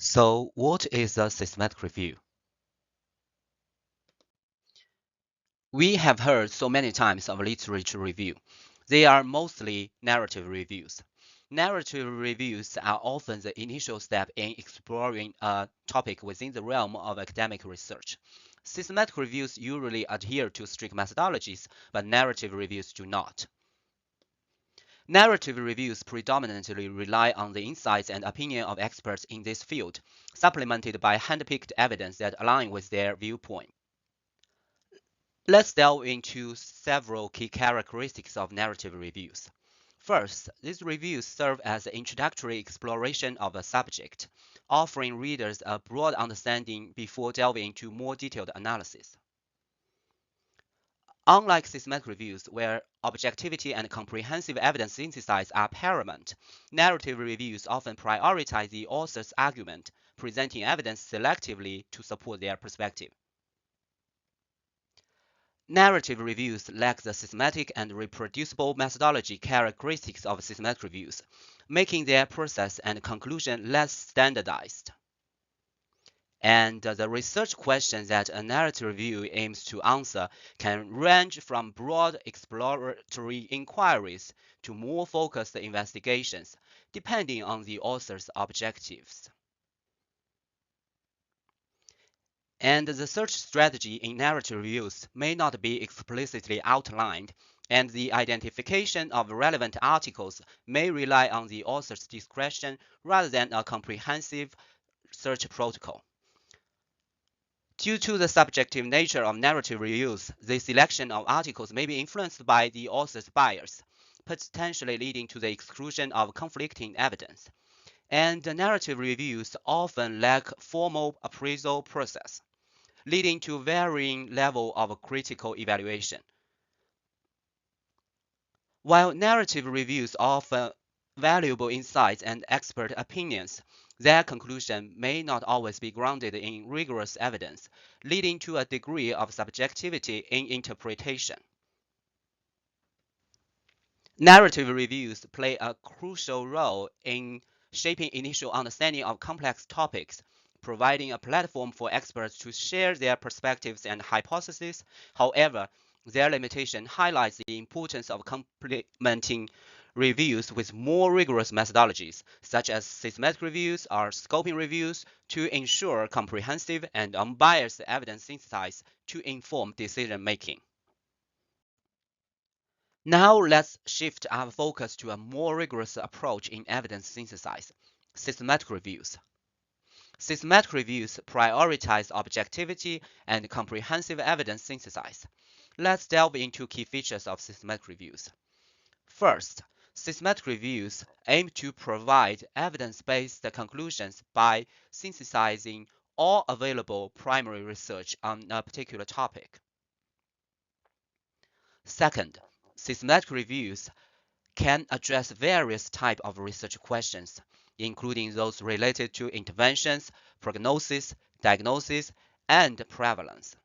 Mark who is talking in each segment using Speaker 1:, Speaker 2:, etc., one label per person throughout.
Speaker 1: So what is a systematic review? We have heard so many times of literature review. They are mostly narrative reviews. Narrative reviews are often the initial step in exploring a topic within the realm of academic research. Systematic reviews usually adhere to strict methodologies, but narrative reviews do not. Narrative reviews predominantly rely on the insights and opinion of experts in this field, supplemented by hand-picked evidence that align with their viewpoint. Let's delve into several key characteristics of narrative reviews. First, these reviews serve as an introductory exploration of a subject, offering readers a broad understanding before delving into more detailed analysis. Unlike systematic reviews, where objectivity and comprehensive evidence synthesis are paramount, narrative reviews often prioritize the author's argument, presenting evidence selectively to support their perspective. Narrative reviews lack the systematic and reproducible methodology characteristics of systematic reviews, making their process and conclusion less standardized. And the research questions that a narrative review aims to answer can range from broad exploratory inquiries to more focused investigations, depending on the author's objectives. And the search strategy in narrative reviews may not be explicitly outlined, and the identification of relevant articles may rely on the author's discretion rather than a comprehensive search protocol. Due to the subjective nature of narrative reviews, the selection of articles may be influenced by the author's bias, potentially leading to the exclusion of conflicting evidence. And the narrative reviews often lack formal appraisal process, leading to varying level of critical evaluation. While narrative reviews offer valuable insights and expert opinions, their conclusion may not always be grounded in rigorous evidence, leading to a degree of subjectivity in interpretation. Narrative reviews play a crucial role in shaping initial understanding of complex topics, providing a platform for experts to share their perspectives and hypotheses. However, their limitation highlights the importance of complementing reviews with more rigorous methodologies, such as systematic reviews or scoping reviews, to ensure comprehensive and unbiased evidence synthesis to inform decision making. Now let's shift our focus to a more rigorous approach in evidence synthesis, systematic reviews. Systematic reviews prioritize objectivity and comprehensive evidence synthesis. Let's delve into key features of systematic reviews. First, systematic reviews aim to provide evidence-based conclusions by synthesizing all available primary research on a particular topic. Second, systematic reviews can address various types of research questions, including those related to interventions, prognosis, diagnosis, and prevalence.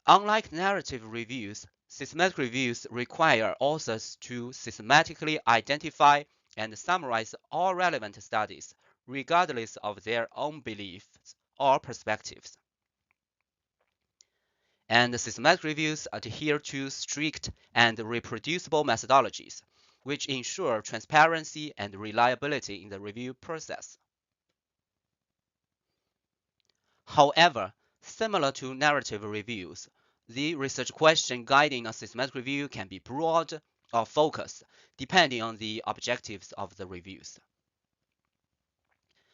Speaker 1: Unlike narrative reviews, systematic reviews require authors to systematically identify and summarize all relevant studies, regardless of their own beliefs or perspectives. And systematic reviews adhere to strict and reproducible methodologies, which ensure transparency and reliability in the review process. However, similar to narrative reviews, the research question guiding a systematic review can be broad or focused, depending on the objectives of the reviews.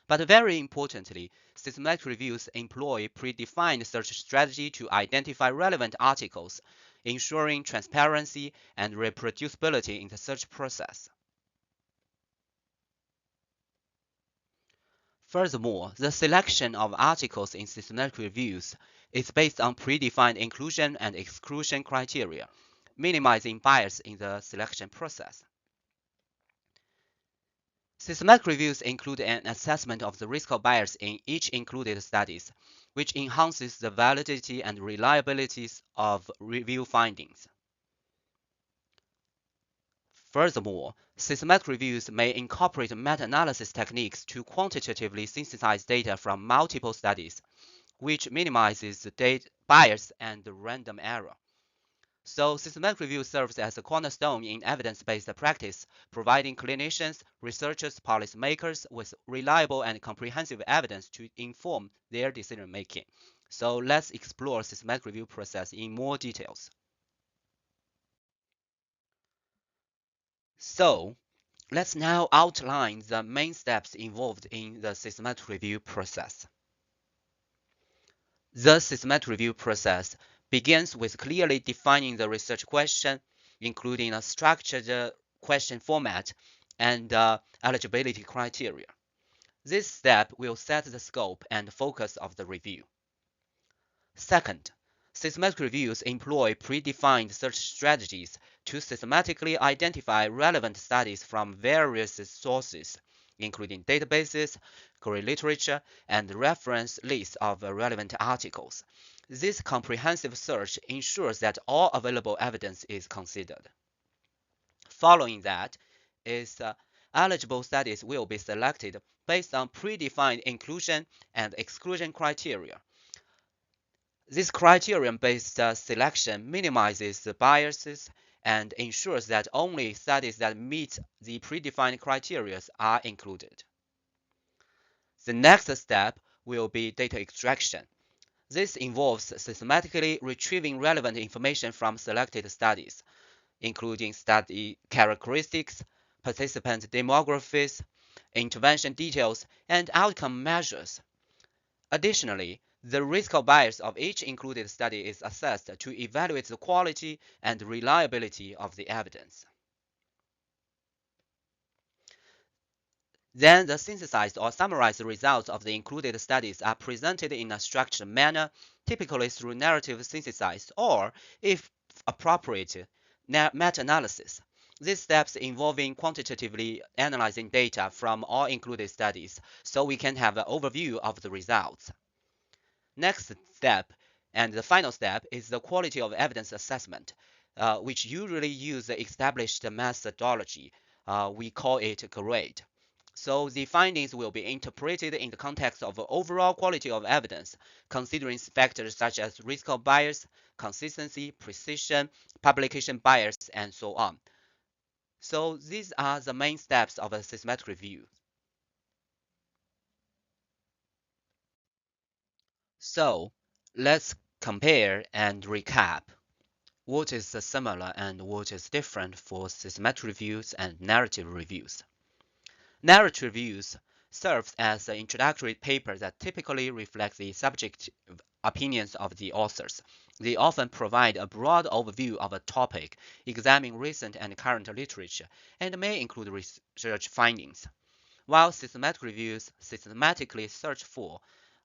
Speaker 1: But very importantly, systematic reviews employ predefined search strategy to identify relevant articles, ensuring transparency and reproducibility in the search process. Furthermore, the selection of articles in systematic reviews is based on predefined inclusion and exclusion criteria, minimizing bias in the selection process. Systematic reviews include an assessment of the risk of bias in each included studies, which enhances the validity and reliability of review findings. Furthermore, systematic reviews may incorporate meta-analysis techniques to quantitatively synthesize data from multiple studies, which minimizes the data bias and random error. So systematic review serves as a cornerstone in evidence-based practice, providing clinicians, researchers, policymakers with reliable and comprehensive evidence to inform their decision-making. So let's explore systematic review process in more details. So let's now outline the main steps involved in the systematic review process. The systematic review process begins with clearly defining the research question, including a structured question format and eligibility criteria. This step will set the scope and focus of the review. Second, systematic reviews employ predefined search strategies to systematically identify relevant studies from various sources, including databases, current literature, and reference lists of relevant articles. This comprehensive search ensures that all available evidence is considered. Following that is eligible studies will be selected based on predefined inclusion and exclusion criteria. This criterion-based selection minimizes the biases and ensures that only studies that meet the predefined criteria are included. The next step will be data extraction. This involves systematically retrieving relevant information from selected studies, including study characteristics, participant demographics, intervention details, and outcome measures. Additionally, the risk of bias of each included study is assessed to evaluate the quality and reliability of the evidence. Then the synthesized or summarized results of the included studies are presented in a structured manner, typically through narrative synthesis or, if appropriate, meta-analysis. These steps involving quantitatively analyzing data from all included studies so we can have an overview of the results. Next step, and the final step, is the quality of evidence assessment, which usually use the established methodology. We call it grade. So the findings will be interpreted in the context of overall quality of evidence, considering factors such as risk of bias, consistency, precision, publication bias, and so on. So these are the main steps of a systematic review. So let's compare and recap what is similar and what is different for systematic reviews and narrative reviews. Narrative reviews serves as an introductory paper that typically reflects the subjective opinions of the authors. They often provide a broad overview of a topic, examine recent and current literature, and may include research findings. While systematic reviews systematically search for,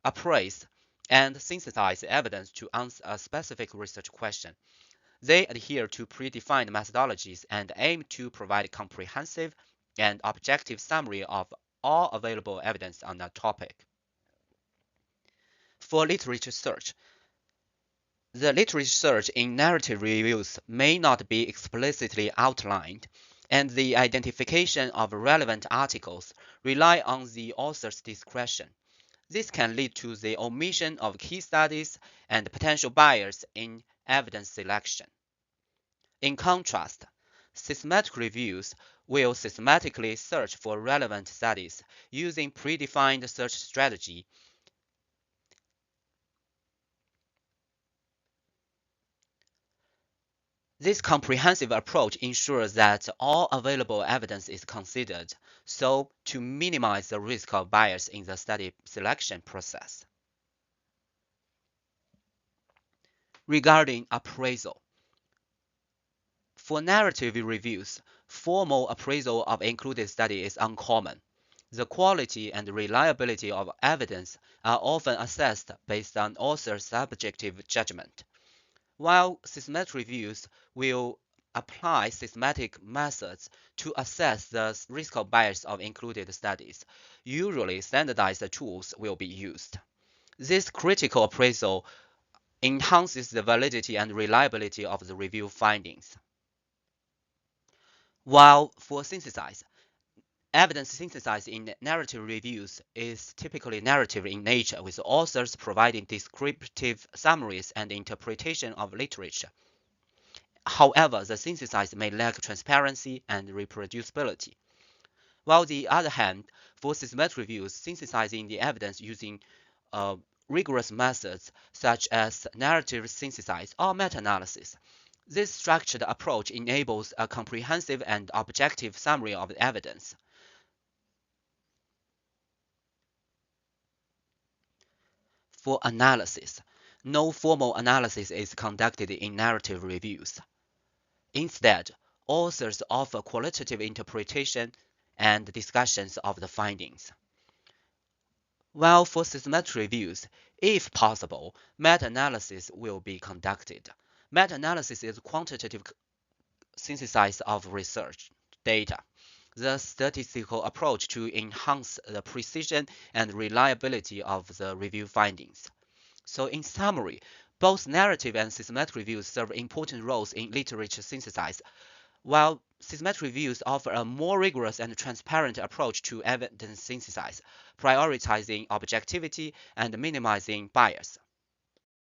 Speaker 1: appraise, and synthesize evidence to answer a specific research question. They adhere to predefined methodologies and aim to provide a comprehensive and objective summary of all available evidence on a topic. For literature search, the literature search in narrative reviews may not be explicitly outlined, and the identification of relevant articles rely on the author's discretion. This can lead to the omission of key studies and potential bias in evidence selection. In contrast, systematic reviews will systematically search for relevant studies using predefined search strategy. This comprehensive approach ensures that all available evidence is considered, so to minimize the risk of bias in the study selection process. Regarding appraisal, for narrative reviews, formal appraisal of included study is uncommon. The quality and reliability of evidence are often assessed based on author's subjective judgment, while systematic reviews will apply systematic methods to assess the risk of bias of included studies. Usually, standardized tools will be used. This critical appraisal enhances the validity and reliability of the review findings. While for synthesis, evidence synthesis in narrative reviews is typically narrative in nature, with authors providing descriptive summaries and interpretation of literature. However, the synthesis may lack transparency and reproducibility. While on the other hand, for systematic reviews, synthesizing the evidence using rigorous methods such as narrative synthesis or meta-analysis. This structured approach enables a comprehensive and objective summary of the evidence. For analysis, no formal analysis is conducted in narrative reviews. Instead, authors offer qualitative interpretation and discussions of the findings. While for systematic reviews, if possible, meta-analysis will be conducted. Meta-analysis is quantitative synthesis of research data, the statistical approach to enhance the precision and reliability of the review findings. So in summary, both narrative and systematic reviews serve important roles in literature synthesis, while systematic reviews offer a more rigorous and transparent approach to evidence synthesis, prioritizing objectivity and minimizing bias.